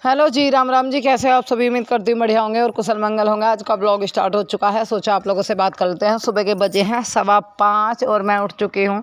Hello जी, राम राम जी। कैसे हो आप सभी? उम्मीद करती हूँ बढ़िया होंगे और कुशल मंगल होंगे। आज का ब्लॉग स्टार्ट हो चुका है, सोचा आप लोगों से बात कर लेते हैं। सुबह के बजे हैं 5:15 और मैं उठ चुकी हूँ।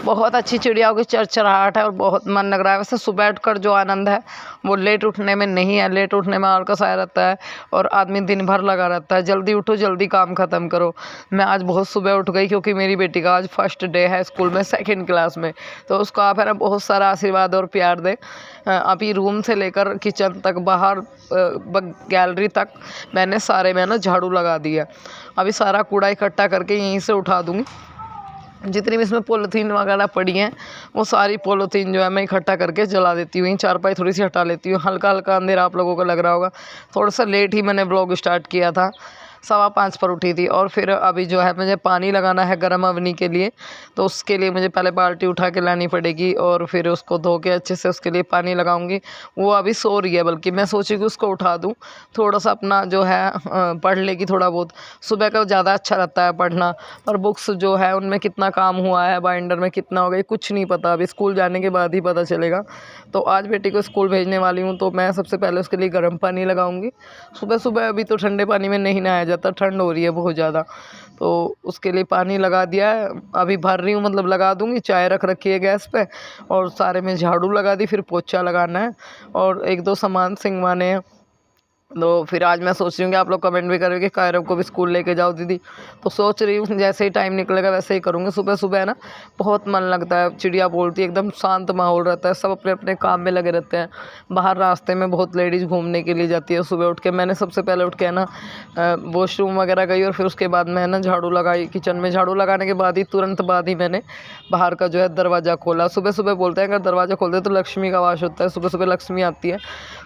बहुत अच्छी चिड़ियाओं की चरचराहट है और बहुत मन लग रहा है। वैसे सुबह उठकर जो आनंद है वो लेट उठने में नहीं है। लेट उठने में आलस आया रहता है और आदमी दिन भर लगा रहता है। जल्दी उठो, जल्दी काम ख़त्म करो। मैं आज बहुत सुबह उठ गई क्योंकि मेरी बेटी का आज फर्स्ट डे है स्कूल में, 2nd क्लास में। तो उसको आप है ना बहुत सारा आशीर्वाद और प्यार दें। अभी रूम से लेकर किचन तक, बाहर गैलरी तक मैंने सारे में ना झाड़ू लगा दिया। अभी सारा कूड़ा इकट्ठा करके यहीं से उठा दूंगी। जितनी भी इसमें पॉलीथीन वगैरह पड़ी हैं वो सारी पॉलीथीन जो है मैं इकट्ठा करके जला देती हूँ। चारपाई थोड़ी सी हटा लेती हूँ। हल्का हल्का अंधेरा आप लोगों को लग रहा होगा। थोड़ा सा लेट ही मैंने ब्लॉग स्टार्ट किया था, 5:15 पर उठी थी। और फिर अभी जो है मुझे पानी लगाना है गर्म अवनी के लिए। तो उसके लिए मुझे पहले बाल्टी उठा के लानी पड़ेगी और फिर उसको धो के अच्छे से उसके लिए पानी लगाऊंगी। वो अभी सो रही है, बल्कि मैं सोची कि उसको उठा दूं, थोड़ा सा अपना जो है पढ़ लेगी थोड़ा बहुत। सुबह का ज़्यादा अच्छा रहता है पढ़ना। पर बुक्स जो है उनमें कितना काम हुआ है, बाइंडर में कितना हो गया, कुछ नहीं पता। अभी स्कूल जाने के बाद ही पता चलेगा। तो आज बेटी को स्कूल भेजने वाली हूँ तो मैं सबसे पहले उसके लिए गर्म पानी लगाऊंगी। सुबह सुबह अभी तो ठंडे पानी में नहीं नहाया जाता, ठंड हो रही है बहुत ज़्यादा। तो उसके लिए पानी लगा दिया है, अभी भर रही हूँ, मतलब लगा दूंगी। चाय रख रखी है गैस पे और सारे में झाड़ू लगा दी। फिर पोछा लगाना है और 1-2 सामान सिंगवाने हैं। तो फिर आज मैं सोच रही हूँ कि आप लोग कमेंट भी करेंगे कि कायरव को भी स्कूल लेके जाओ दीदी। तो सोच रही हूँ जैसे ही टाइम निकलेगा वैसे ही करूँगी। सुबह सुबह है ना बहुत मन लगता है। चिड़िया बोलती है, एकदम शांत माहौल रहता है, सब अपने अपने काम में लगे रहते हैं। बाहर रास्ते में बहुत लेडीज़ घूमने के लिए जाती है सुबह उठ के। मैंने सबसे पहले उठ के है ना वॉशरूम वगैरह गई और फिर उसके बाद मैं ना झाड़ू लगाई। किचन में झाड़ू लगाने के बाद ही तुरंत बाद ही मैंने बाहर का जो है दरवाज़ा खोला। सुबह सुबह बोलते हैं अगर दरवाज़ा खोलते तो लक्ष्मी का वास होता है, सुबह सुबह लक्ष्मी आती है।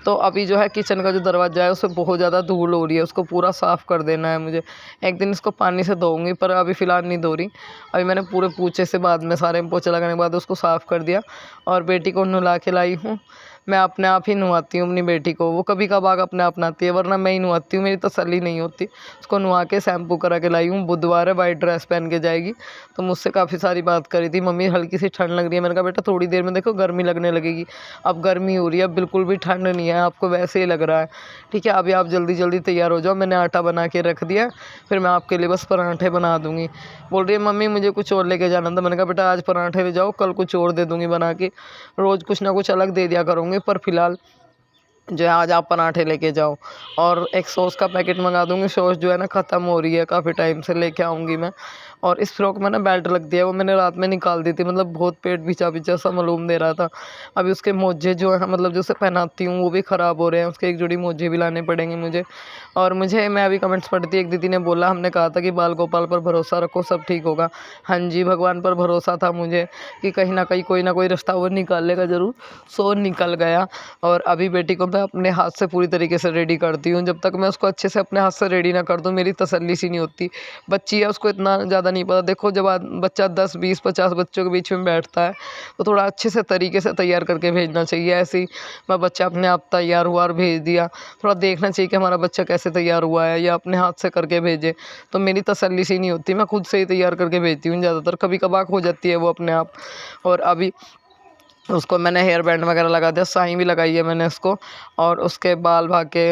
तो अभी जो है किचन का जो दरवाज़ा है उसमें बहुत ज़्यादा धूल हो रही है, उसको पूरा साफ़ कर देना है मुझे। एक दिन इसको पानी से धोऊंगी, पर अभी फ़िलहाल नहीं धो रही। अभी मैंने पूरे पोछे से बाद में सारे में पोछा लगाने के बाद उसको साफ़ कर दिया और बेटी को नहला के लाई हूँ। मैं अपने आप ही नहवाती हूँ अपनी बेटी को। वो कभी कभार अपने आप नहाती है, वरना मैं ही नहवाती हूँ, मेरी तसल्ली नहीं होती। उसको नहवा के शैम्पू करा के लाई हूँ। बुधवार है, वाइट ड्रेस पहन के जाएगी। तो मुझसे काफ़ी सारी बात करी थी, मम्मी हल्की सी ठंड लग रही है। मैंने कहा बेटा थोड़ी देर में देखो गर्मी लगने लगेगी। अब गर्मी हो रही है, अब बिल्कुल भी ठंड नहीं है, आपको वैसे ही लग रहा है। ठीक है, अभी आप जल्दी जल्दी तैयार हो जाओ। मैंने आटा बना के रख दिया, फिर मैं आपके लिए बस पराठे बना दूँगी। बोल रही है मम्मी मुझे कुछ और लेके जाना था। मैंने कहा बेटा आज पराठे ले जाओ, कल कुछ और दे दूँगी बना के। रोज़ कुछ ना कुछ अलग दे दिया करूँगी, पर फ़िलहाल जो है आज आप पराठे लेके जाओ। और एक सॉस का पैकेट मंगा दूँगी। सॉस जो है ना ख़त्म हो रही है, काफ़ी टाइम से लेके आऊँगी मैं। और इस फ्रॉक में ना बेल्ट लग दिया है, वो मैंने रात में निकाल दी थी, मतलब बहुत पेट भिंचा सा मालूम दे रहा था। अभी उसके मोजे जो है मतलब जो उसे पहनाती हूँ वो भी ख़राब हो रहे हैं, उसके एक जोड़ी मोजे भी लाने पड़ेंगे मुझे। और मुझे मैं अभी कमेंट्स पढ़ती थी, एक दीदी ने बोला हमने कहा था कि बाल गोपाल पर भरोसा रखो सब ठीक होगा। हाँ जी, भगवान पर भरोसा था मुझे कि कहीं ना कहीं कोई ना कोई रास्ता वो निकालेगा ज़रूर। सो निकल गया। और अभी बेटी को मैं अपने हाथ से पूरी तरीके से रेडी करती हूँ। जब तक मैं उसको अच्छे से अपने हाथ से रेडी ना कर दूँ मेरी तसल्ली सी नहीं होती। बच्ची है, उसको इतना ज़्यादा नहीं पता। देखो जब बच्चा 10, 20, 50 बच्चों के बीच में बैठता है तो थोड़ा अच्छे से तरीके से तैयार करके भेजना चाहिए। ऐसे ही मैं बच्चा अपने आप तैयार हुआ और भेज दिया, थोड़ा देखना चाहिए कि हमारा बच्चा कैसे तैयार हुआ है, या अपने हाथ से करके भेजे तो मेरी तसल्ली सी नहीं होती। मैं खुद से ही तैयार करके भेजती हूँ ज़्यादातर, कभी कभार हो जाती है वो अपने आप। और अभी उसको मैंने हेयर बैंड वगैरह लगा दिया, साई भी लगाई है मैंने उसको। और उसके बाल भाग के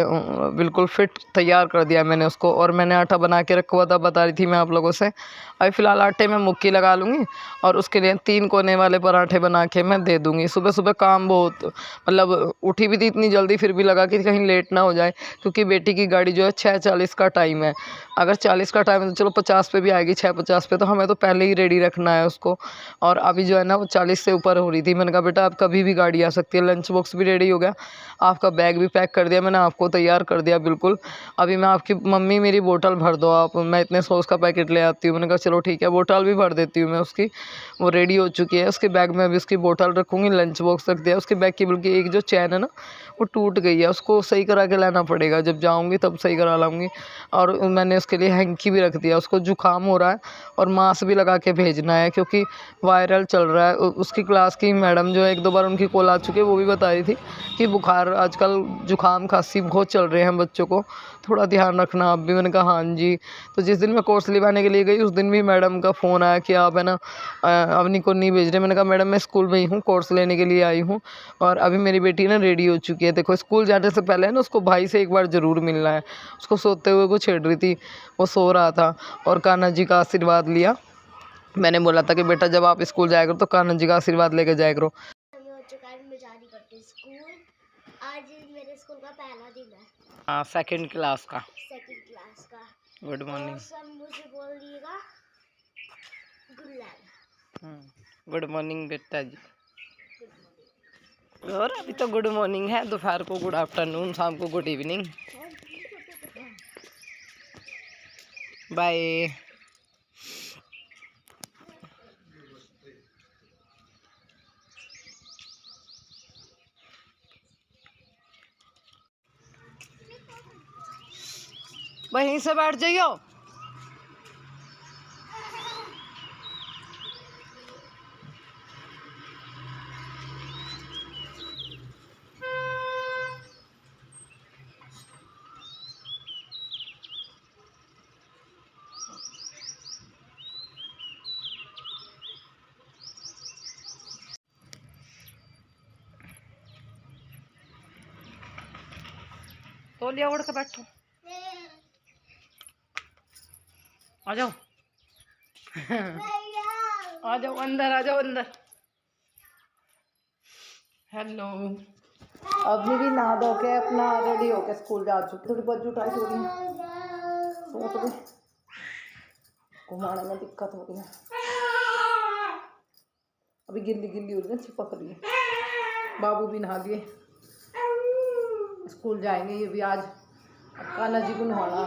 बिल्कुल फिट तैयार कर दिया मैंने उसको। और मैंने आटा बना के रखा हुआ था, बता रही थी मैं आप लोगों से। अभी फ़िलहाल आटे में मुक्की लगा लूँगी और उसके लिए 3 कोने वाले पराठे बना के मैं दे दूँगी। सुबह सुबह काम बहुत, मतलब उठी भी थी इतनी जल्दी फिर भी लगा कि कहीं लेट ना हो जाए, क्योंकि बेटी की गाड़ी जो है 6:40 का टाइम है। अगर 40 का टाइम है तो चलो 50 पे भी आएगी, 6:50 पे, तो हमें तो पहले ही रेडी रखना है उसको। और अभी जो है ना वो 40 से ऊपर हो रही थी। मैंने कहा बेटा आप कभी भी गाड़ी आ सकती है। लंच बॉक्स भी रेडी हो गया, आपका बैग भी पैक कर दिया मैंने, आपको तैयार कर दिया बिल्कुल। अभी मैं आपकी मम्मी मेरी बोतल भर दो आप, मैं इतने सॉस का पैकेट ले आती हूँ। मैंने कहा चलो ठीक है, बोतल भी भर देती हूँ मैं उसकी। वो रेडी हो चुकी है, उसके बैग में अभी उसकी बोतल रखूँगी, लंच बॉक्स रख दिया। उसके बैग की बल्कि एक जो चैन है ना वो टूट गई है, उसको सही करा के लाना पड़ेगा। जब जाऊँगी तब सही करा लाऊँगी। और मैंने उसके लिए हैंकी भी रख दिया, उसको जुकाम हो रहा है और मास्क भी लगा के भेजना है क्योंकि वायरल चल रहा है। उसकी क्लास की मैडम मैडम जो है 1-2 बार उनकी कॉल आ चुकी है, वो भी बता रही थी कि बुखार आजकल जुकाम खांसी बहुत चल रहे हैं बच्चों को, थोड़ा ध्यान रखना आप भी। मैंने कहा हाँ जी। तो जिस दिन मैं कोर्स लिवाने के लिए गई उस दिन भी मैडम का फ़ोन आया कि आप है ना अवनी को नहीं भेज रहे। मैंने कहा मैडम मैं स्कूल में ही हूँ, कोर्स लेने के लिए आई हूँ और अभी मेरी बेटी ना रेडी हो चुकी है। देखो स्कूल जाने से पहले ना उसको भाई से एक बार ज़रूर मिलना है। उसको सोते हुए को छेड़ रही थी, वो सो रहा था और कान्हा जी का आशीर्वाद लिया। मैंने बोला था कि बेटा जब आप स्कूल जाया करो तो कान्हा जी का आशीर्वाद लेके जाया करो। हो चुका है, मैं जा रही करती स्कूल। आज मेरे स्कूल का पहला दिन है। हाँ, सेकंड क्लास का। Good morning. सब मुझे बोल दिएगा गुड लैंड। गुड मॉर्निंग बेटा जी। और अभी तो गुड मॉर्निंग है, दोपहर को गुड आफ्टरनून, शाम को गुड इवनिंग। बाय। वहीं से बैठ जाइयो। तो लिया उड़ के बैठो, आ जाओ। आ जाओ अंदर, आ जाओ अंदर। हेलो। अभी भी नहा धो के अपना रेडी होके स्कूल जा चुकी। थोड़ी बहुत जुटाई हो रही सूट भी घुमाने में दिक्कत हो रही है। अभी गिल्ली गिल्ली हो रही है, चिपक रही है। बाबू भी नहा लिए, स्कूल जाएंगे ये भी आज। अब कान्हा जी को नहाना।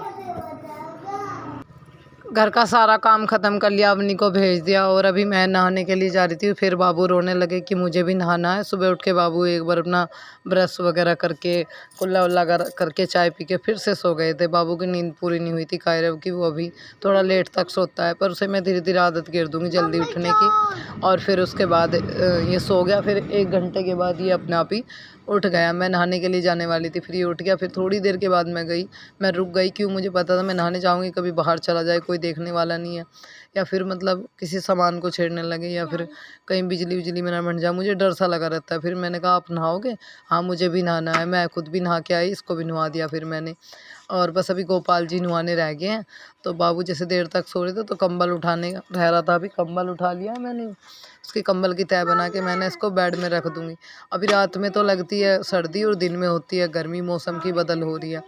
घर का सारा काम ख़त्म कर लिया, अवनी को भेज दिया और अभी मैं नहाने के लिए जा रही थी। फिर बाबू रोने लगे कि मुझे भी नहाना है। सुबह उठ के बाबू एक बार अपना ब्रश वगैरह करके कुल्ला उल्ला करके चाय पी के फिर से सो गए थे। बाबू की नींद पूरी नहीं हुई थी कायरव की, वो अभी थोड़ा लेट तक सोता है, पर उसे मैं धीरे धीरे आदत गिर दूँगी जल्दी उठने की। और फिर उसके बाद ये सो गया। फिर 1 घंटे के बाद ये अपने आप ही उठ गया। मैं नहाने के लिए जाने वाली थी, फिर ये उठ गया। फिर थोड़ी देर के बाद मैं रुक गई, क्यों, मुझे पता था मैं नहाने जाऊँगी कभी बाहर चला जाए, कोई देखने वाला नहीं है, या फिर मतलब किसी सामान को छेड़ने लगे, या फिर कहीं बिजली विजली में ना बन जाए, मुझे डर सा लगा रहता है। फिर मैंने कहा आप नहाओगे? हाँ मुझे भी नहाना है। मैं खुद भी नहा के आई, इसको भी नहा दिया फिर मैंने। और बस अभी गोपाल जी नहाने रह गए हैं। तो बाबू जैसे देर तक सो रहे थे तो कंबल उठाने रह रहा था, अभी कंबल उठा लिया मैंने। उसकी कंबल की तह बना के मैंने इसको बेड में रख दूँगी। अभी रात में तो लगती है सर्दी और दिन में होती है गर्मी, मौसम की बदल हो रही है।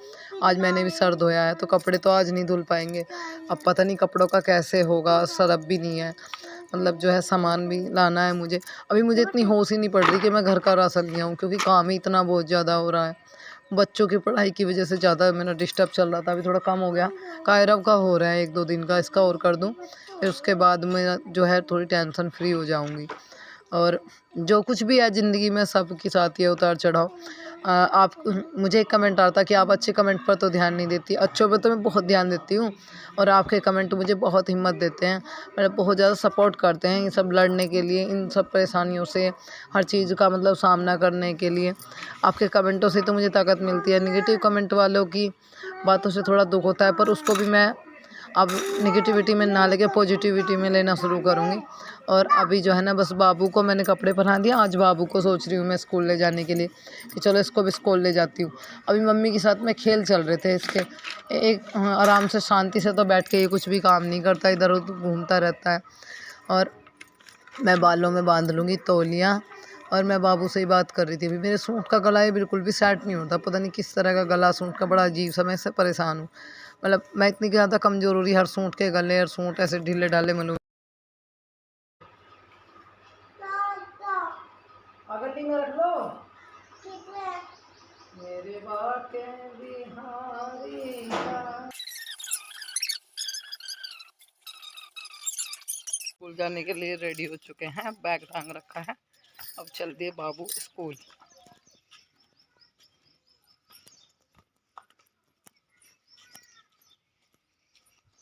आज मैंने भी सर धोया है तो कपड़े तो आज नहीं धुल पाएंगे। अब पता नहीं कपड़ों का कैसे होगा, सरफ भी नहीं है, मतलब जो है सामान भी लाना है मुझे। अभी मुझे इतनी होश ही नहीं पड़ रही कि मैं घर का राशन ले आऊँ, क्योंकि काम ही इतना बहुत ज़्यादा हो रहा है। बच्चों की पढ़ाई की वजह से ज़्यादा मेरा डिस्टर्ब चल रहा था, अभी थोड़ा कम हो गया। कायरव का हो रहा है 1-2 दिन का, इसका और कर दूँ, फिर उसके बाद मैं जो है थोड़ी टेंशन फ्री हो जाऊँगी। और जो कुछ भी है ज़िंदगी में सबके साथ ये उतार चढ़ाव। आप मुझे एक कमेंट आता कि आप अच्छे कमेंट पर तो ध्यान नहीं देती, अच्छों पे तो मैं बहुत ध्यान देती हूँ, और आपके कमेंट मुझे बहुत हिम्मत देते हैं, मेरा बहुत ज़्यादा सपोर्ट करते हैं इन सब लड़ने के लिए, इन सब परेशानियों से, हर चीज़ का मतलब सामना करने के लिए। आपके कमेंटों से तो मुझे ताकत मिलती है। नेगेटिव कमेंट वालों की बातों से थोड़ा दुख होता है, पर उसको भी मैं अब नेगेटिविटी में ना लेके पॉजिटिविटी में लेना शुरू करूँगी। और अभी जो है ना बस बाबू को मैंने कपड़े पहना दिया। आज बाबू को सोच रही हूँ मैं स्कूल ले जाने के लिए कि चलो इसको भी स्कूल ले जाती हूँ। अभी मम्मी के साथ में खेल चल रहे थे इसके, एक आराम से शांति से तो बैठ के ये कुछ भी काम नहीं करता, इधर उधर घूमता रहता है। और मैं बालों में बांध लूँगी तौलिया। और मैं बाबू से ही बात कर रही थी, अभी मेरे सूट का गला ये बिल्कुल भी सेट नहीं होता, पता नहीं किस तरह का गला सूट का, बड़ा अजीब सा, मैं इससे परेशान हूँ। मतलब मैं इतनी ज़्यादा कमज़ोर हो रही, हर सूट के गले और सूट ऐसे ढीले ढाले मलूँ। अगली में रख लो मेरे बाटे बिहारी का। स्कूल जाने के लिए रेडी हो चुके हैं, बैग टांग रखा है, अब चल दिए बाबू स्कूल।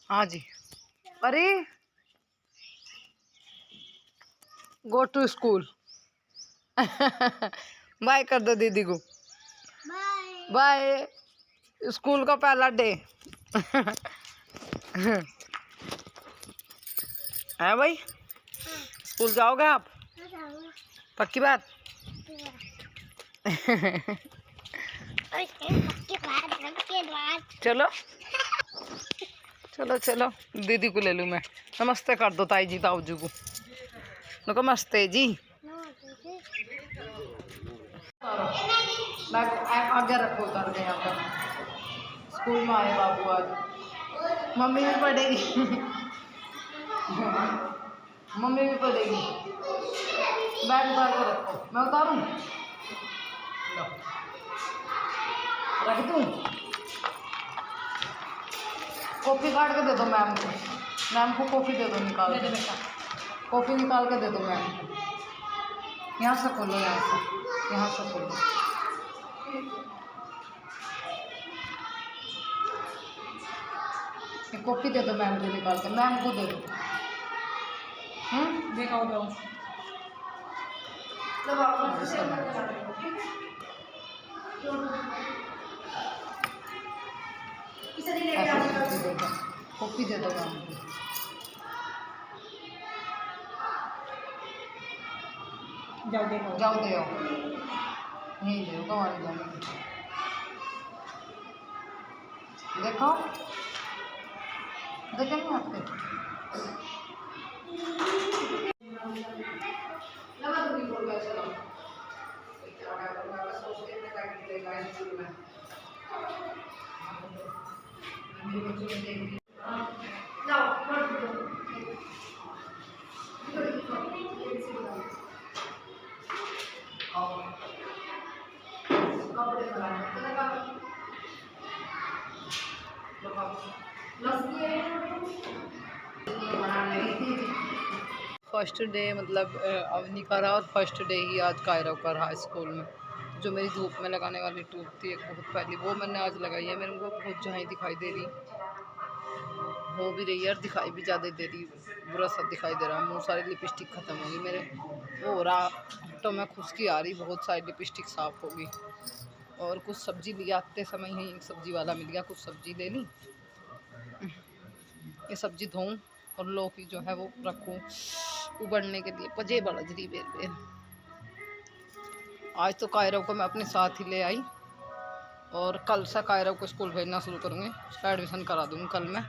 हाँ जी, अरे गो टू स्कूल। बाय कर दो दीदी को। Bye bye. स्कूल का पहला डे है भाई। स्कूल जाओगे आप? पक्की बात? चलो चलो चलो, दीदी को ले लूँ मैं। नमस्ते कर दो ताई जी ताऊ जी को। नमस्ते जी। आगे रखो उतार के यहाँ पर। स्कूल में आए बाबू आज। मम्मी भी पढ़ेगी। मम्मी भी पढ़ेगी। बैग उतार के रखो। मैं उतारूँ? रख दूँ? कॉपी काट के दे दो मैम को। मैम को कॉपी दे दो निकाल के। कॉपी निकाल के दे दो मैम को। यहाँ से खोलो, यहाँ से खोलो। कॉपी दे दो मैम को निकाल के। मैम को दे दो। देखा हो जाओ। कॉपी दे दो मैम को। जाओ दे आओ। नहीं दे कमाल जाने। देखो देखें नहीं आपके। फर्स्ट डे मतलब अवनी का रहा, और फर्स्ट डे ही आज कायरव का रहा स्कूल में। जो मेरी धूप में लगाने वाली ट्यूब थी एक बहुत पहली, वो मैंने आज लगाई है। मेरे को बहुत झाई दिखाई दे रही हो भी रही है, और दिखाई भी ज़्यादा दे रही, बुरा सा दिखाई दे रहा है। मुँह सारी लिपस्टिक ख़त्म होगी मेरे, वो हो रहा तो मैं खुश्की आ रही, बहुत सारी लिपस्टिक साफ़ होगी। और कुछ सब्ज़ी ले आते समय ही एक सब्ज़ी वाला मिल गया, कुछ सब्ज़ी ले ली। ये सब्ज़ी धोऊं और लौकी जो है वो रखूं उबलने के लिए। पजे बड़ा जरी बेर। आज तो कायरव को मैं अपने साथ ही ले आई, और कल से कायरव को स्कूल भेजना शुरू करूँगी। उसका एडमिशन करा दूँगी कल मैं।